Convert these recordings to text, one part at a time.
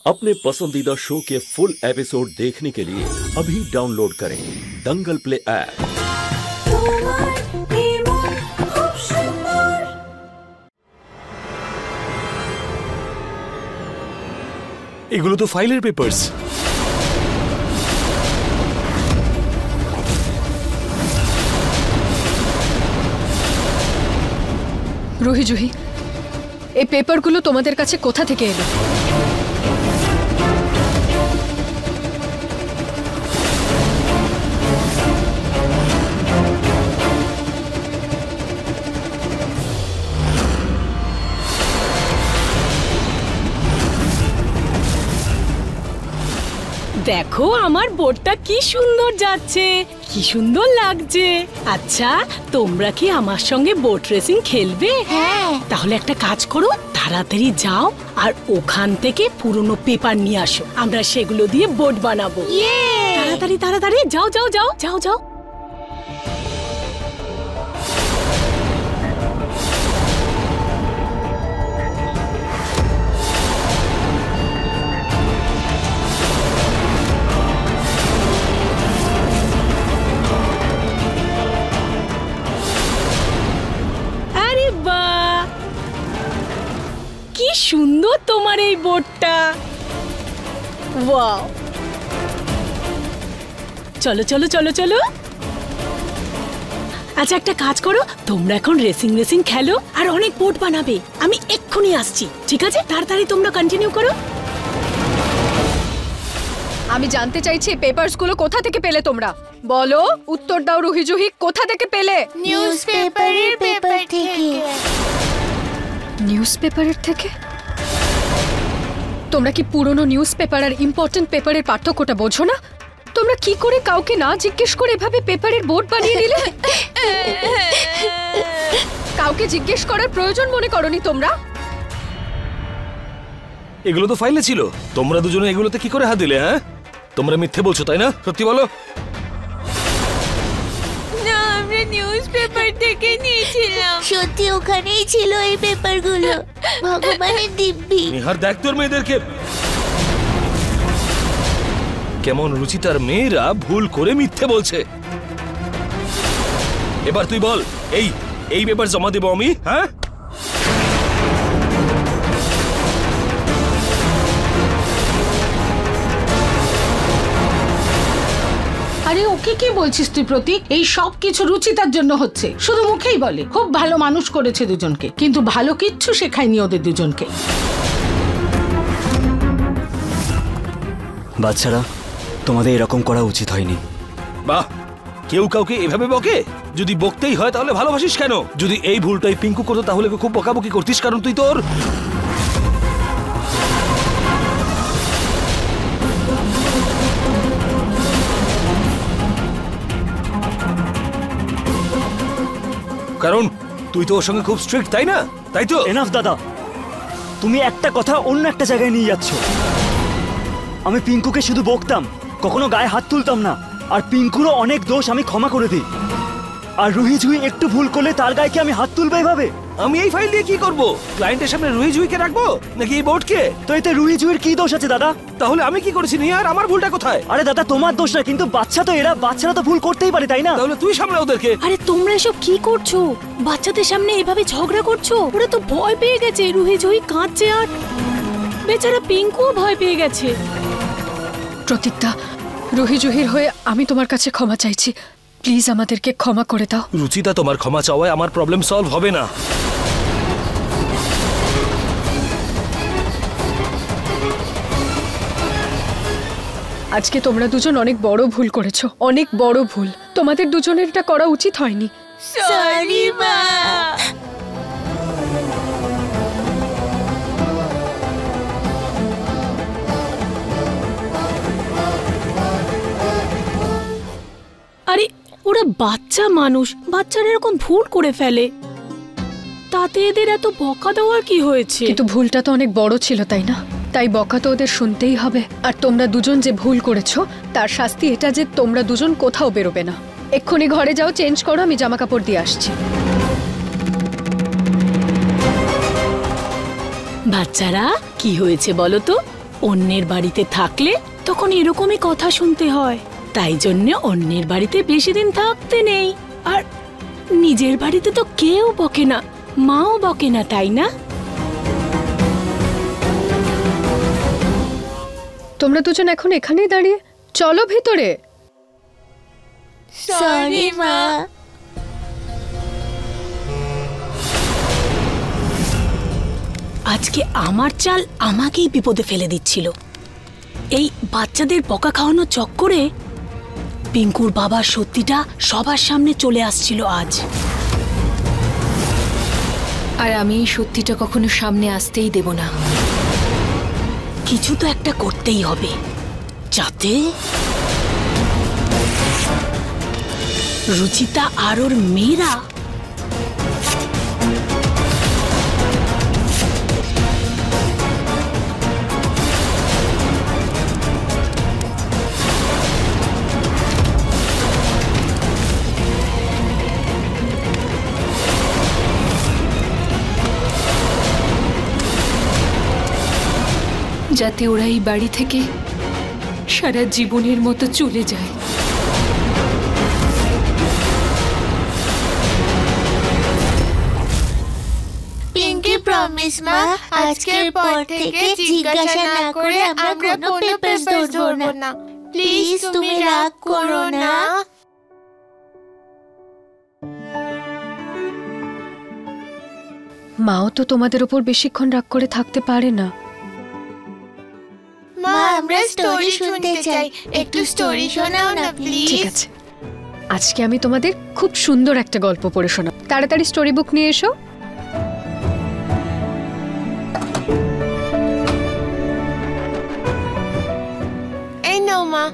अपने पसंदीदा शो के फुल एपिसोड देखने के लिए अभी डाउनलोड करें दंगल प्ले ऐप। এগুলো তো ফাইলের পেপারস। রুহি জুহি, এই পেপারগুলো তোমাদের কাছে কোথা থেকে এলো? দেখো আমার বোটটা কি সুন্দর যাচ্ছে, কি সুন্দর লাগছে। আচ্ছা, তোমরা কি আমার সঙ্গে বোট রেসিং খেলবে? হ্যাঁ। তাহলে একটা কাজ করো, তাড়াতাড়ি যাও আর ওখান থেকে পুরনো পেপার নিয়ে আসো, আমরা সেগুলো দিয়ে বোট বানাবো। তাড়াতাড়ি তাড়াতাড়ি যাও যাও যাও যাও যাও। কি সুন্দর তোমার এই বোটটা, ওয়াও। চলো চলো চলো চলো। আচ্ছা একটা কাজ করো, তোমরা এখন রেসিং রেসিং খেলো আর অনেক বোট বানাবে। আমি এক্ষুনি আসছি, ঠিক আছে? তাড়াতাড়ি তোমরা কন্টিনিউ করো। আমি জানতে চাইছি পেপারসগুলো কোথা থেকে পেলে তোমরা? বলো, উত্তর দাও রুহি জুহি, কোথা থেকে পেলে? নিউজপেপারের পেপার থেকে। নিউজপেপারের থেকে? তোমরা কি পুরনো নিউজপেপার আর ইম্পর্টেন্ট পেপারের পার্থক্যটা বোঝো না? তোমরা কি করে কাউকে না জিজ্ঞেস করে এভাবে পেপারের বোর্ড বানিয়ে দিলে? কাউকে জিজ্ঞেস করার প্রয়োজন মনে করনি তোমরা? এগুলো তো ফাইলে ছিল, তোমরা দুজনে এগুলোতে কি করে হাত দিলে? হ্যাঁ, তোমরা মিথ্যে বলছো তাই না? সত্যি বলো। না, আমরা নিউজপেপার থেকে নিয়েছিলাম। সত্যি ওখানেই ছিল এই পেপারগুলো। ভগবানের দিব্যি। নিহার, দেখ তোর মেয়েদেরকে কেমন। রুচিতার মেয়েরা ভুল করে মিথ্যে বলছে। এবার তুই বল, এই পেপার জমা দেবো আমি? হ্যাঁ, আরে ওকে কি বলছিস তুই প্রতীক? এই সব কিছু রুচিতার জন্য হচ্ছে, শুধু মুখেই বলে। খুব ভালো মানুষ করেছে দুজনকে, কিন্তু ভালো কিচ্ছু শেখায়নি ওদের দুজনকে। বাচ্চারা, তোমাদের এরকম করা উচিত হয়নি। বাহ, কেউ কাউকে এভাবে বকে? যদি বকতেই হয় তাহলে ভালোবাসিস কেন? যদি এই ভুলটাই পিঙ্কু করতো তাহলে খুব বকাবকি করতিস, কারণ তুই তোর কারণ তুই তো ওর সঙ্গে খুব স্ট্রিক্ট, তাই না? তাই তো? এনাফ দাদা, তুমি একটা কথা অন্য একটা জায়গায় নিয়ে যাচ্ছ। আমি পিঙ্কুকে শুধু বকতাম, কখনো গায়ে হাত তুলতাম না। আর পিঙ্কুরও অনেক দোষ আমি ক্ষমা করে দিই। আর রুহি জুহি একটু ভুল করলে তার গায়ে কি আমি হাত তুলবো এভাবে? আমি এই ফাইল দিয়ে কি করব? ক্লায়েন্টের সামনে রুহি জুহিকে রাখবো নাকি এই বোর্ডকে? তো এতে রুহি জুহির কি দোষ আছে দাদা? তাহলে আমি কি করেছি নিয়ে? আর আমার ভুলটা কোথায়? আরে দাদা, তোমার দোষ না, কিন্তু বাচ্চা তো এরা, বাচ্চারা তো ভুল করতেই পারে, তাই না? তাহলে তুই সামলা ওদেরকে। আরে তোমরা এসব কি করছো? বাচ্চাদের সামনে এভাবে ঝগড়া করছো? ওরা তো ভয় পেয়ে গেছে, রুহি জুহি কাঁদছে আর বেচারা পিঙ্কুও ভয় পেয়ে গেছে। প্রতীকদা, রুহি জুহির হয়ে আমি তোমার কাছে ক্ষমা চাইছি। প্লিজ আমাদেরকে ক্ষমা করে দাও। রুচিতা, তোমার ক্ষমা চাওয়ায় আমার প্রবলেম সলভ হবে না। আজকে তোমরা দুজন অনেক বড় ভুল করেছো, অনেক বড় ভুল। তোমাদের দুজনের এটা করা উচিত হয়নি। সরি মা। আরে ওরা বাচ্চা মানুষ, বাচ্চারা এরকম ভুল করে ফেলে, তাতে এদের এত বকা দেওয়ার কি হয়েছে? কিন্তু ভুলটা তো অনেক বড় ছিল, তাই না? তাই বকা তো ওদের শুনতেই হবে। আর তোমরা দুজন যে ভুল করেছো তার শাস্তি এটা যে তোমরা দুজন কোথাও বেরোবে না। এক্ষুনি ঘরে যাও, চেঞ্জ করো, আমি জামা কাপড় দিয়ে আসছি। বাচ্চারা কি হয়েছে বলো তো? অন্যের বাড়িতে থাকলে তখন এরকমই কথা শুনতে হয়, তাই জন্য অন্যের বাড়িতে বেশি দিন থাকতে নেই। আর নিজের বাড়িতে তো কেউ বকে না, মাও বকে না, তাই না? তোমরা দুজন এখন এখানেই দাঁড়িয়ে, চলো ভিতরে। সরি মা। আজকে আমার চাল আমাকেই বিপদে ফেলে দিচ্ছিল। এই বাচ্চাদের বকা খাওয়ানোর চক্করে পিঙ্কুর বাবার সত্যিটা সবার সামনে চলে আসছিল আজ। আর আমি এই সত্যিটা কখনো সামনে আসতেই দেব না। কিছু তো একটা করতেই হবে, যাতে রুচিতা আর ওর মেয়েরা যাতে ওরা এই বাড়ি থেকে সারা জীবনের মতো চলে যায়। পিঙ্কি প্রমিস মা, আজকের পর থেকে জিজ্ঞাসা না করে আমরা কোনো পেপারস ধরবো না। প্লিজ তুমি রাগ করো না। মাও তো তোমাদের ওপর বেশিক্ষণ রাগ করে থাকতে পারে না। মা আমরা স্টোরি শুনতে চাই, একটু স্টোরি শোনাও না প্লিজ। ঠিক আছে, আজকে আমি তোমাদের খুব সুন্দর একটা গল্প পড়ে শোনাব। তাড়াতাড়ি স্টোরি বুক নিয়ে এসো। এই নাও মা।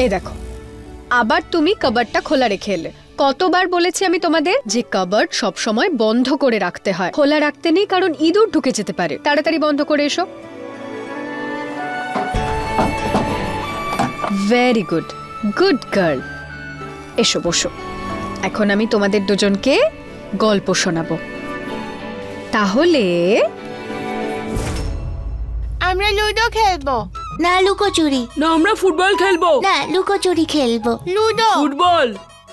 এই দেখো, আবার তুমি কাবার্ডটা খোলা রেখে এলে। কতবার বলেছি আমি তোমাদের যে কাবার্ড সব সময় বন্ধ করে রাখতে হয়, খোলা রাখতে নেই, কারণ ইঁদুর ঢুকে যেতে পারে। তাড়াতাড়ি বন্ধ করে এসো। Very good, good girl. এসো বসো। এখন আমি তোমাদের দুজনকে গল্প শোনাবো। তাহলে আমরা লুডো খেলবো। না লুকোচুরি। না, আমরা ফুটবল খেলবো। না লুকোচুরি খেলবো। লুডো। ফুটবল।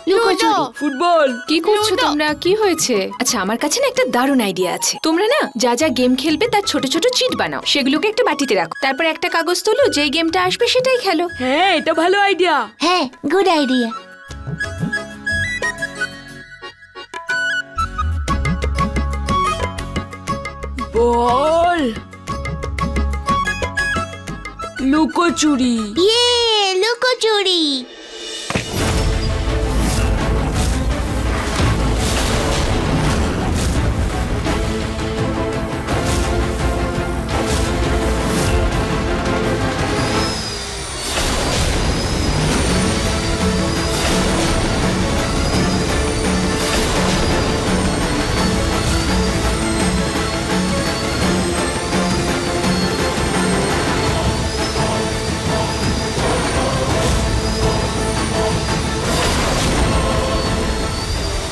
লুকোচুরি। ফুটবল। কি করছো তোমরা? কি হয়েছে? আচ্ছা, আমার কাছে না একটা দারুণ আইডিয়া আছে। তোমরা না যা যা গেম খেলবে তার ছোট ছোট চিট বানাও, সেগুলোকে একটা বাটিতে রাখো, তারপর একটা কাগজ তোলো, যেই গেমটা আসবে সেটাই খেলো। হ্যাঁ, এটা ভালো আইডিয়া। হ্যাঁ, গুড আইডিয়া। বল। লুকোচুরি। ইয়ে, লুকোচুরি।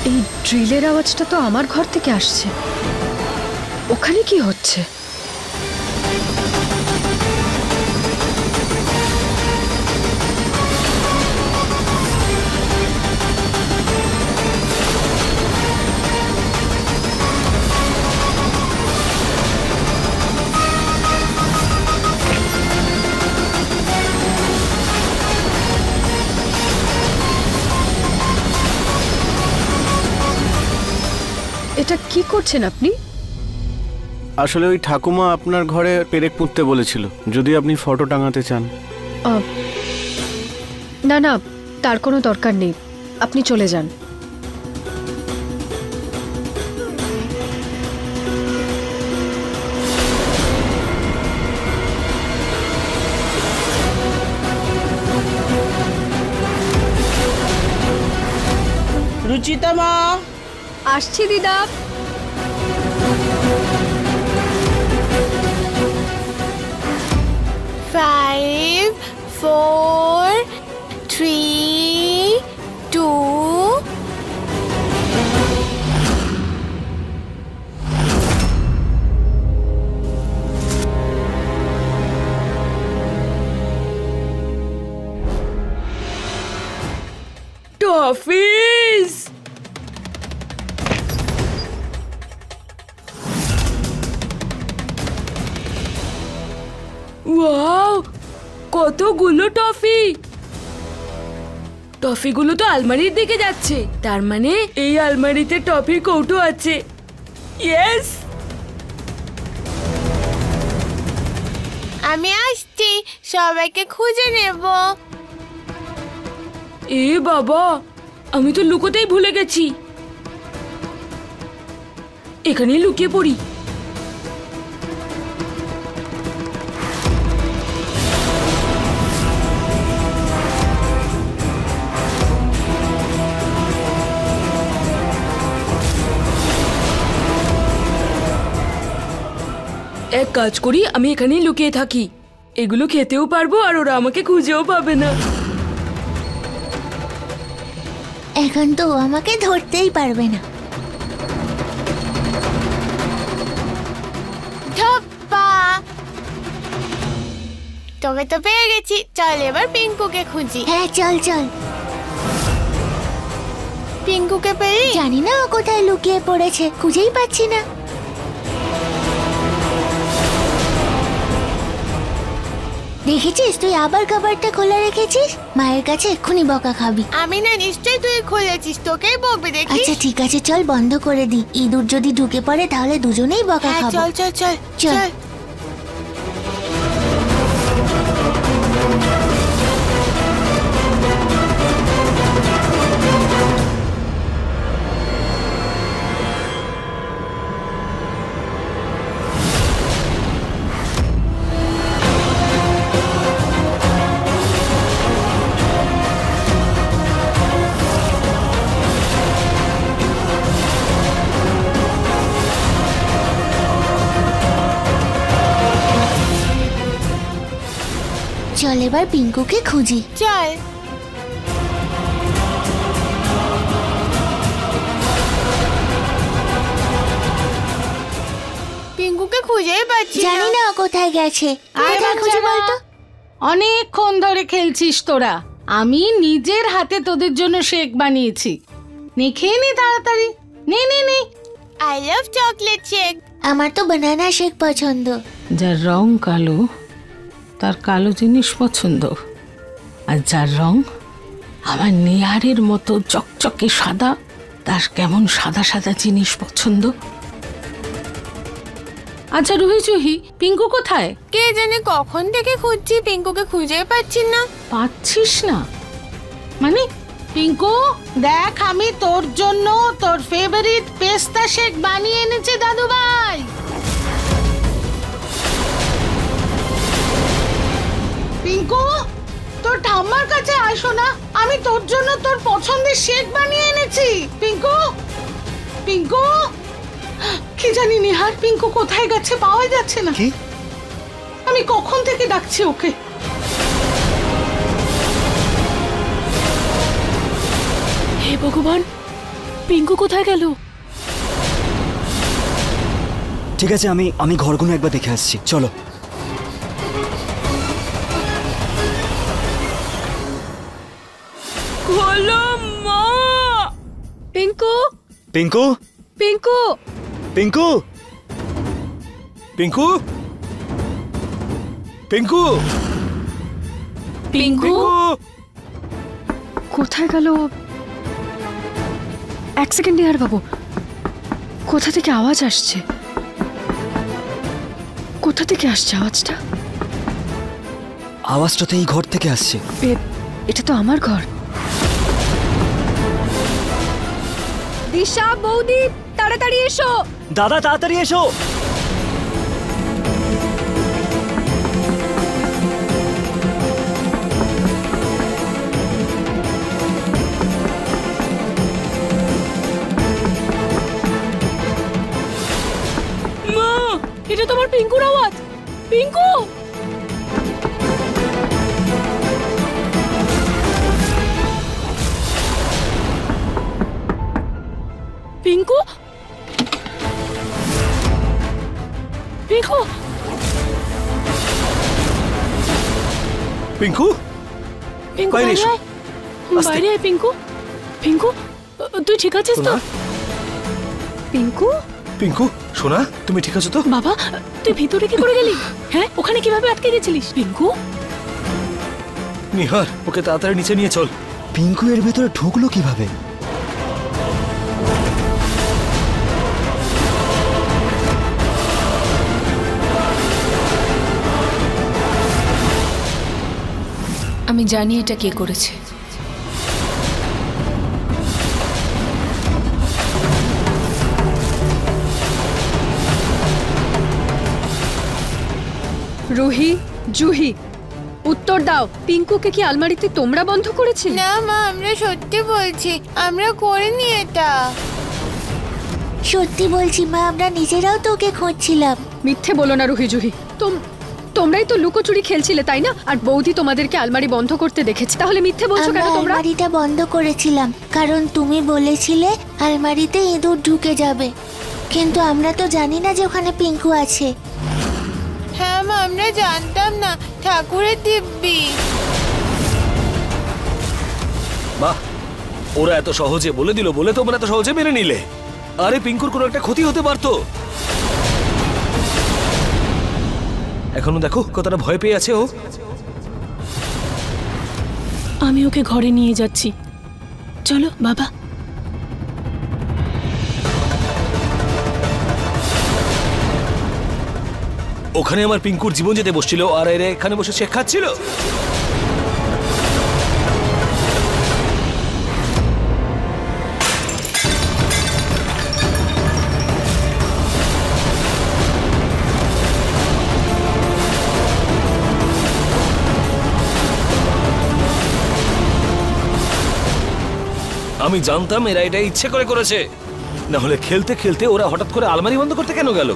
এই ড্রিলের আওয়াজটা তো আমার ঘর থেকে আসছে। ওখানে কি হচ্ছে? এটা কি করছেন আপনি? আসলে ওই ঠাকুমা আপনার ঘরে পেরেক পুঁততে বলেছিল, যদি আপনি ফটো টাঙাতে চান। না না, তার কোনো দরকার নেই, আপনি চলে যান। রুচিতা মা, আসছি দিদা। Five, 4, 3, 2. টফিস। ওয়াও, কতগুলো টফি! টফিগুলো তো আলমারির দিকে যাচ্ছে, তার মানে এই আলমারিতে টফির কৌটো আছে। ইয়েস, আমি আসছি, সবাইকে খুঁজে নেব। এ বাবা, আমি তো লুকোতেই ভুলে গেছি। এখানেই লুকিয়ে পড়ি। এক কাজ করি, আমি এখানেই লুকিয়ে থাকি। এগুলো খেতেও পারবো আর ওরা আমাকে খুঁজেও পাবে না। এখন তো আমাকে ধরতেই পারবে না। ধপ্পা, তোকে তো পেয়ে গেছি। চল এবার পিঙ্কুকে খুঁজি। হ্যাঁ চল চল। পিঙ্কুকে পেলি? জানি না ও কোথায় লুকিয়ে পড়েছে, খুঁজেই পাচ্ছি না। দেখেছিস, তুই আবার কাবারটা খোলা রেখেছিস। মায়ের কাছে এক্ষুনি বকা খাবি। আমি না, নিশ্চয়ই তুই খুলেছিস, তোকেই বকবে দেখি। আচ্ছা ঠিক আছে, চল বন্ধ করে দি। ইঁদুর যদি ঢুকে পড়ে তাহলে দুজনেই বকা খাবো। চল চল চল চল। চল এবার পিঙ্কুকে খুঁজি। চল। পিঙ্কুকে খুঁজেই পাচ্ছি না। জানি না কোথায় গেছে। কোথায় খুঁজে বলতো? অনেকক্ষণ ধরে খেলছিস তোরা। আমি নিজের হাতে তোদের জন্য শেক বানিয়েছি। নে খেয়ে নে তাড়াতাড়ি। নে নে নে। I love chocolate shake. আমার তো বানানা শেক পছন্দ। যার রং কালো তার কালো জিনিস পছন্দ, আর যার রং আমার নিহারের মতো চকচকে সাদা তার কেমন সাদা সাদা জিনিস পছন্দ। আচ্ছা রুহি চুহি, পিঙ্কু কোথায়? কে জানে, কখন থেকে খুঁজছি, পিঙ্কুকে খুঁজে পাচ্ছি না। পাচ্ছিস না মানে? পিঙ্কু দেখ, আমি তোর জন্য তোর ফেভারিট পেস্তা শেক বানিয়ে এনেছি দাদু ভাই। পিঙ্কু, তোর ঠাম্মার কাছে আইসো না, আমি তোর জন্য তোর পছন্দের শেক বানিয়ে এনেছি। পিঙ্কু পিঙ্কু, কি জানি নিহার, পিঙ্কু কোথায় গেছে, পাওয়া যাচ্ছে না। কি? আমি কখন থেকে ডাকছি ওকে। হে ভগবান, পিঙ্কু কোথায় গেল? ঠিক আছে, আমি ঘরগুলো একবার দেখে আসছি, চলো। খোলো মা। পিঙ্কু পিঙ্কু পিঙ্কু পিঙ্কু পিঙ্কু পিঙ্কু পিঙ্কু কোথায় গেল? এক সেকেন্ড নিহার বাবু, কোথা থেকে আওয়াজ আসছে? কোথা থেকে আসছে আওয়াজটা? আওয়াজটা তো এই ঘর থেকে আসছে। এটা তো আমার ঘর। দিশা, বৌদি, তাড়াতাড়ি এসো। দাদা তাড়াতাড়ি এসো। মা, এটা তোমার পিঙ্কুর আওয়াজ। পিঙ্কু, পিঙ্কু, পিঙ্কু, পিঙ্কু পিঙ্কু, বাইরে বাইরে এসো। আয়। বাইরে আয় পিঙ্কু। পিঙ্কু তুই ঠিক আছিস তো? পিঙ্কু, পিঙ্কু সোনা, তুমি ঠিক আছো তো? বাবা তুই ভিতরে কি করে গেলি? হ্যাঁ, ওখানে কিভাবে আটকে গেছিলিস? পিঙ্কু, নিহার, ওকে তাড়াতাড়ি নিচে নিয়ে চল। পিঙ্কু এর ভেতরে ঢুকলো কিভাবে? আমি জানি এটা কে করেছে। রুহি, জুহি, উত্তর দাও, পিঙ্কুকে কি আলমারিতে তোমরা বন্ধ করেছিলে? না মা, আমরা সত্যি বলছি, আমরা করিনি এটা। সত্যি বলছি মা, আমরা নিজেরাও তোকে খুঁজছিলাম। মিথ্যে বলো না রুহি, জুহি। তোমরাই তো লুকোচুরি খেলছিলে তাই না? আর বৌদি তোমাদেরকে আলমারি বন্ধ করতে দেখেছি, তাহলে মিথ্যে বলছো কেন তোমরা? আলমারিটা বন্ধ করেছিলাম কারণ তুমি বলেছিলে আলমারিতে ইঁদুর ঢুকে যাবে, কিন্তু আমরা তো জানি না যে ওখানে পিঙ্কু আছে। হ্যাঁ মা, আমরা জানতাম না, ঠাকুরের দিব্যি। বাহ, ওরা এত সহজে বলে দিল বলে তোমরা এত সহজে মেনে নিলে। আরে পিঙ্কুর কোনো একটা ক্ষতি হতে পারতো। এখনো দেখো কতটা ভয় পেয়ে আছে ও। আমি ওকে ঘরে নিয়ে যাচ্ছি, চলো বাবা। ওখানে আমার পিঙ্কুর জীবন যেতে বসছিল আর এরা এখানে বসে শেখ খাচ্ছিল। আমি জানতাম এরা এটা ইচ্ছে করে করেছে, না হলে খেলতে খেলতে ওরা হঠাৎ করে আলমারি বন্ধ করতে কেন গেল?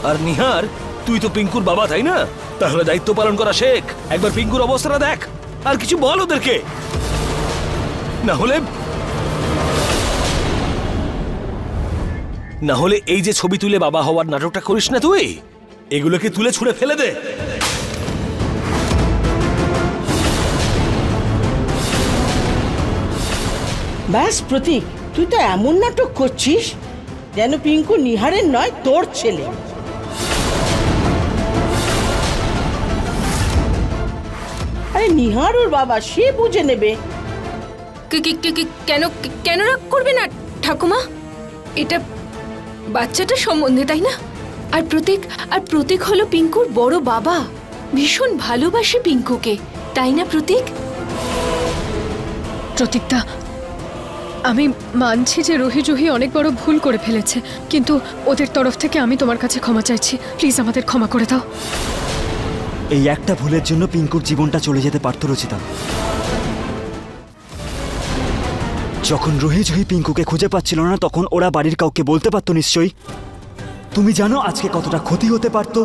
আর নিহার, তুই তো পিঙ্কুর বাবা তাই না? তাহলে দায়িত্ব পালন করা শেখ। একবার পিঙ্কুর অবস্থাটা দেখ আর কিছু বল ওদেরকে। না হলে এই যে ছবি তুলে বাবা হওয়ার নাটকটা করিস না তুই, এগুলোকে তুলে ছুঁড়ে ফেলে দে। ব্যাস প্রতীক, তুই তো এমন নাটক করছিস যেন পিঙ্কু নিহারের নয়, তোর ছেলে। আরে নিহার ওর বাবা, সে বুঝে নেবে। কেন কেন রাগ করবে না ঠাকুমা? এটা বাচ্চাটা সম্বন্ধে তাই না? আর প্রতীক হলো পিঙ্কুর বড় বাবা, ভীষণ ভালোবাসে পিঙ্কুকে, তাই না প্রতীক? প্রতীকদা, আমি মানছি যে রুহি জুহি অনেক বড় ভুল করে ফেলেছে, কিন্তু ওদের তরফ থেকে আমি তোমার কাছে ক্ষমা চাইছি। প্লিজ আমাদের ক্ষমা করে দাও। এই একটা ভুলের জন্য পিঙ্কুর জীবনটা চলে যেতে পারত রচিতা। যখন রুহি জুহি পিঙ্কুকে খুঁজে পাচ্ছিল না তখন ওরা বাড়ির কাউকে বলতে পারতো নিশ্চয়ই। তুমি জানো আজকে কতটা ক্ষতি হতে পারত?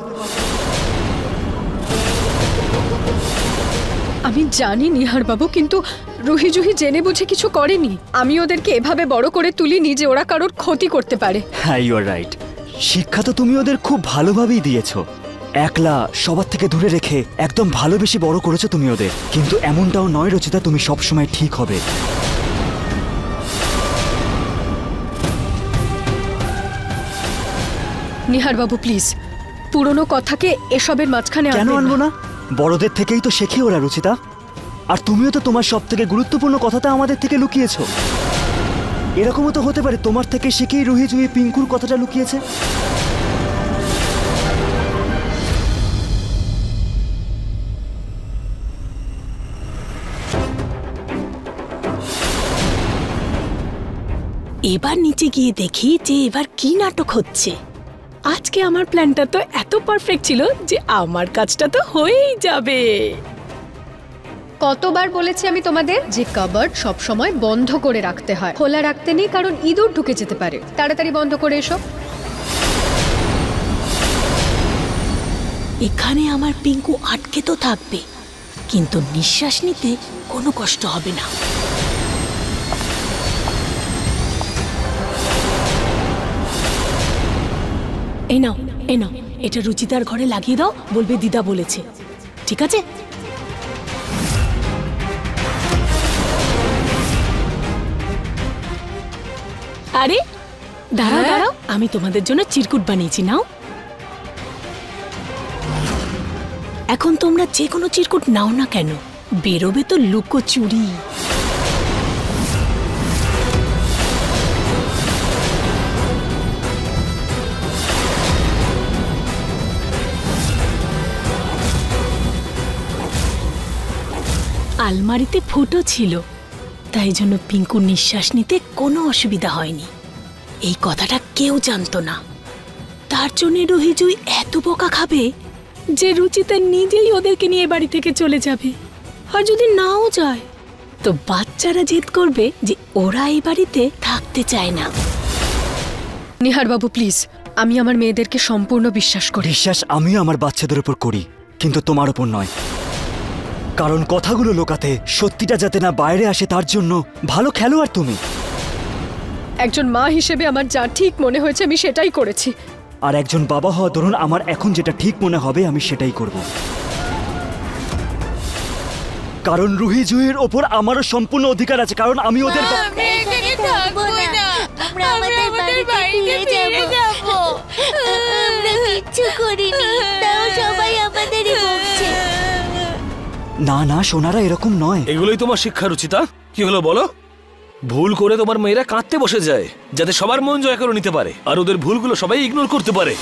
আমি জানি নিহার বাবু, কিন্তু রুহি জুহি জেনে বুঝে কিছু করেনি। আমি ওদেরকে এভাবে বড় করে তুলিনি যে ওরা কারোর ক্ষতি করতে পারে। হ্যাঁ, ইউ আর রাইট। শিক্ষা তো তুমি ওদের খুব ভালোভাবেই দিয়েছো। একলা সবার থেকে দূরে রেখে একদম ভালোবেসে বড় করেছো তুমি ওদের। কিন্তু এমনটাও নয় রচিতা, তুমি সবসময় ঠিক হবে। নিহার বাবু প্লিজ, পুরনো কথাকে এসবের মাঝখানে কেন আনবো না? বড়দের থেকেই তো শেখে ওরা রচিতা। আর তুমিও তো তোমার সব থেকে গুরুত্বপূর্ণ কথাটা আমাদের থেকে লুকিয়েছো। এরকমও তো হতে পারে তোমার থেকে শিখেই রুহি জুহি পিঙ্কুর কথাটা লুকিয়েছে। এবার নিচে গিয়ে দেখি যে এবার কি নাটক হচ্ছে। আজকে আমার প্ল্যানটা তো এত পারফেক্ট ছিল যে আমার কাজটা তো হয়েই যাবে। কতবার বলেছি আমি তোমাদের যে কাবার্ড সব সময় বন্ধ করে রাখতে হয়, খোলা রাখতে নেই, কারণ ইঁদুর ঢুকে যেতে পারে। তাড়াতাড়ি বন্ধ করে এসো। এখানে আমার পিঙ্কু আটকে তো থাকবে, কিন্তু নিঃশ্বাস নিতে কোনো কষ্ট হবে না। এই নাও, এটা রুচিতার ঘরে লাগিয়ে দাও, বলবে দিদা বলেছে, ঠিক আছে? আরে দাঁড়াও দাঁড়াও, আমি তোমাদের জন্য চিরকুট বানিয়েছি, নাও। এখন তোমরা যে কোনো চিরকুট নাও না কেন, বেরোবে তো লুকোচুরি। আলমারিতে ফুটো ছিল, তাই জন্য পিঙ্কুর নিঃশ্বাস নিতে কোনো অসুবিধা হয়নি। এই কথাটা কেউ জানতো না, তার জন্য রুহিজুই এত বকা খাবে যে রুচিতা নিজেই ওদেরকে নিয়ে বাড়ি থেকে চলে যাবে। আর যদি নাও যায় তো বাচ্চারা জেদ করবে যে ওরা এই বাড়িতে থাকতে চায় না। নিহার বাবু প্লিজ, আমি আমার মেয়েদেরকে সম্পূর্ণ বিশ্বাস করি। বিশ্বাস আমিও আমার বাচ্চাদের উপর করি, কিন্তু তোমার উপর নয়। কারণ কথাগুলো লোকাতে সত্যিটা যাতে না বাইরে আসে, তার জন্য ভালো খেলোয়াড় তুমি। একজন মা হিসেবে আমার যা ঠিক মনে হয়েছে আমি সেটাই করেছি। আর একজন বাবা হওয়া ধরুন আমার এখন যেটা ঠিক মনে হবে আমি সেটাই করব। কারণ রুহি জুহির ওপর আমারও সম্পূর্ণ অধিকার আছে, কারণ আমি ওদের না না সোনারা এরকম নয়। এগুলোই তোমার শিক্ষা রুচিতা। কি হলো বলো? ভুল করে তোমার মেয়েরা কাঁদতে বসে যায় যাতে সবার মন জয় করে নিতে পারে, আর ওদের ভুলগুলো সবাই ইগনোর করতে পারে।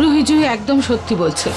রুহি জুহি একদম সত্যি বলছে।